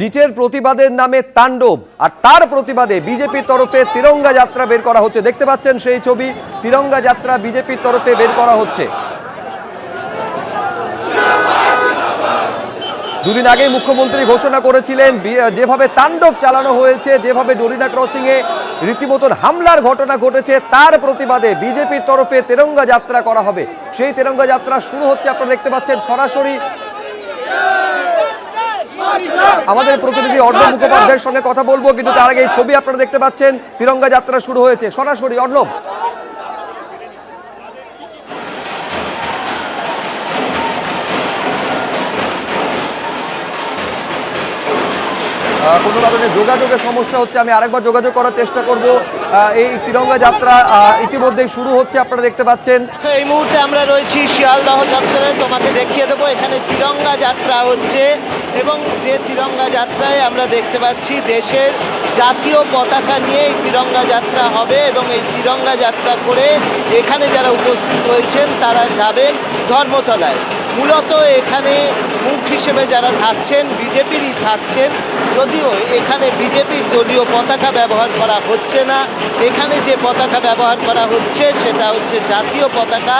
নিটের প্রতিবাদের নামে তাণ্ডব, আর তার প্রতিবাদে বিজেপির তরফে তিরঙ্গা যাত্রা বের করা হচ্ছে। দেখতে পাচ্ছেন সেই ছবি, তিরঙ্গা যাত্রা বিজেপির তরফে বের করা হচ্ছে। দুদিন আগে মুখ্যমন্ত্রী ঘোষণা করেছিলেন যেভাবে তাণ্ডব চালানো হয়েছে, যেভাবে ডোরিনা ক্রসিং এ রীতিমতন হামলার ঘটনা ঘটেছে, তার প্রতিবাদে বিজেপির তরফে তিরঙ্গা যাত্রা করা হবে। সেই তিরঙ্গা যাত্রা শুরু হচ্ছে, আপনারা দেখতে পাচ্ছেন সরাসরি। আমাদের প্রতিনিধি অর্ণব মুখোপাধ্যায়ের সঙ্গে কথা বলবো, কিন্তু তার আগে এই ছবি আপনারা দেখতে পাচ্ছেন, তিরঙ্গা যাত্রা শুরু হয়েছে সরাসরি। অর্ণব, কোনো কারণে যোগাযোগের সমস্যা হচ্ছে, আমি আরেকবার যোগাযোগ করার চেষ্টা করব। এই তিরঙ্গা যাত্রা ইতিমধ্যেই শুরু হচ্ছে, আপনারা দেখতে পাচ্ছেন। এই মুহূর্তে আমরা রয়েছি শিয়ালদহ চত্বরে, তোমাকে দেখিয়ে দেবো এখানে তিরঙ্গা যাত্রা হচ্ছে এবং যে তিরঙ্গা যাত্রায় আমরা দেখতে পাচ্ছি দেশের জাতীয় পতাকা নিয়ে এই তিরঙ্গা যাত্রা হবে এবং এই তিরঙ্গা যাত্রা করে এখানে যারা উপস্থিত হয়েছেন তারা যাবেন ধর্মতলায়। মূলত এখানে মুখ হিসেবে যারা থাকছেন বিজেপিরই থাকছেন, যদিও এখানে বিজেপির দলীয় পতাকা ব্যবহার করা হচ্ছে না। এখানে যে পতাকা ব্যবহার করা হচ্ছে সেটা হচ্ছে জাতীয় পতাকা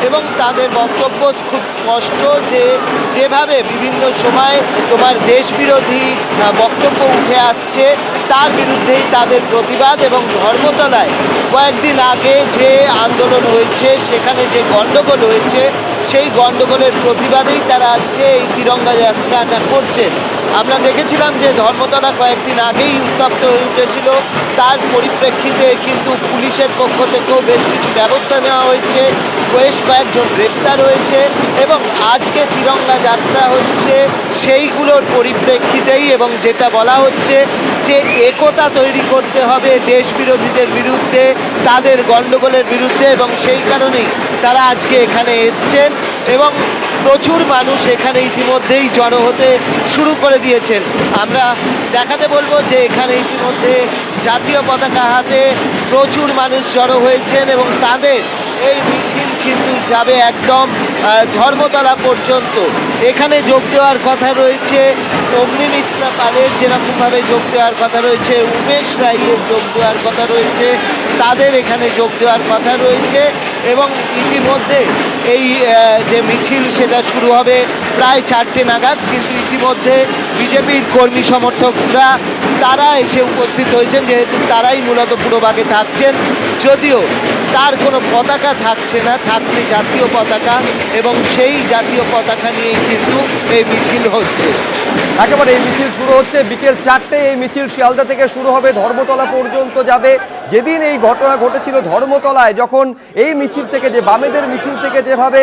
এবং তাদের বক্তব্য খুব স্পষ্ট যে যেভাবে বিভিন্ন সময় তোমার দেশবিরোধী বক্তব্য উঠে আসছে তার বিরুদ্ধেই তাদের প্রতিবাদ। এবং ধর্মতলায় কয়েকদিন আগে যে আন্দোলন হয়েছে, সেখানে যে গণ্ডগোল হয়েছে, সেই গণ্ডগোলের প্রতিবাদেই তারা আজকে এই তিরঙ্গা যাত্রাটা করছেন। আমরা দেখেছিলাম যে ধর্মতলা কয়েকদিন আগেই উত্তপ্ত হয়ে উঠেছিল, তার পরিপ্রেক্ষিতে কিন্তু পুলিশের পক্ষ থেকেও বেশ কিছু ব্যবস্থা নেওয়া হয়েছে, বেশ কয়েকজন গ্রেপ্তার হয়েছে এবং আজকে তিরঙ্গা যাত্রা হচ্ছে সেইগুলোর পরিপ্রেক্ষিতেই। এবং যেটা বলা হচ্ছে যে একতা তৈরি করতে হবে দেশ বিরোধীদের বিরুদ্ধে, তাদের গণ্ডগোলের বিরুদ্ধে, এবং সেই কারণেই তারা আজকে এখানে এসছেন এবং প্রচুর মানুষ এখানে ইতিমধ্যেই জড়ো হতে শুরু করে দিয়েছেন। আমরা দেখাতে বলবো যে এখানে ইতিমধ্যে জাতীয় পতাকা হাতে প্রচুর মানুষ জড়ো হয়েছেন এবং তাদের এই মিছিল কিন্তু যাবে একদম ধর্মতলা পর্যন্ত। এখানে যোগ দেওয়ার কথা রয়েছে অগ্নিমিত্রা পালের, যেরকমভাবে যোগ দেওয়ার কথা রয়েছে উমেশ রায়ের যোগ দেওয়ার কথা রয়েছে, তাদের এখানে যোগ দেওয়ার কথা রয়েছে। এবং ইতিমধ্যে এই যে মিছিল সেটা শুরু হবে প্রায় 4টে নাগাদ, কিন্তু ইতিমধ্যে বিজেপির কর্মী সমর্থকরা তারা এসে উপস্থিত হয়েছেন, যেহেতু তারাই মূলত পুরোভাগে থাকছেন, যদিও তার কোনো পতাকা থাকছে না, থাকছে জাতীয় পতাকা এবং সেই জাতীয় পতাকা নিয়েই কিন্তু এই মিছিল হচ্ছে। একেবারে এই মিছিল শুরু হচ্ছে বিকেল 4টে। এই মিছিল শিয়ালদা থেকে শুরু হবে, ধর্মতলা পর্যন্ত যাবে। যেদিন এই ঘটনা ঘটেছিল ধর্মতলায়, যখন এই মিছিল থেকে, যে বামেদের মিছিল থেকে যেভাবে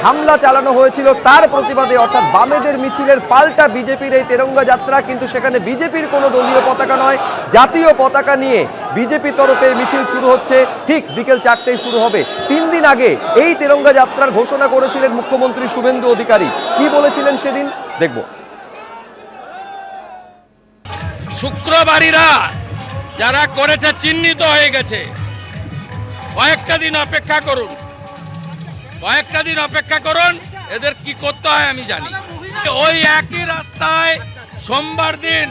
হামলা চালানো হয়েছিল, তার প্রতিবাদে, অর্থাৎ বামেদের মিছিলের পাল্টা বিজেপির এই তিরঙ্গা যাত্রা, কিন্তু সেখানে বিজেপির কোনো দলীয় পতাকা নয়, জাতীয় পতাকা নিয়ে বিজেপির তরফে মিছিল শুরু হচ্ছে। ঠিক বিকেল 4টেই শুরু হবে। 3 দিন আগে এই তিরঙ্গা যাত্রার ঘোষণা করেছিলেন মুখ্যমন্ত্রী শুভেন্দু অধিকারী। কি বলেছিলেন সেদিন দেখব। শুক্রবারীরা যারা করেছে চিহ্নিত হয়ে গেছে, কয়েকটা দিন অপেক্ষা করুন, কয়েকটা দিন অপেক্ষা করুন, এদের কি করতে হয় আমি জানি। ওই একই রাস্তায় সোমবার দিন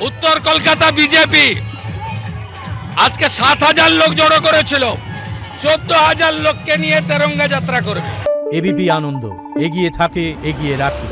উত্তর কলকাতা বিজেপি আজকে 7,000 লোক জড়ো করেছিল, 14,000 লোককে নিয়ে তিরঙ্গা যাত্রা করবে। এবিপি আনন্দ, এগিয়ে থাকে, এগিয়ে রাখে।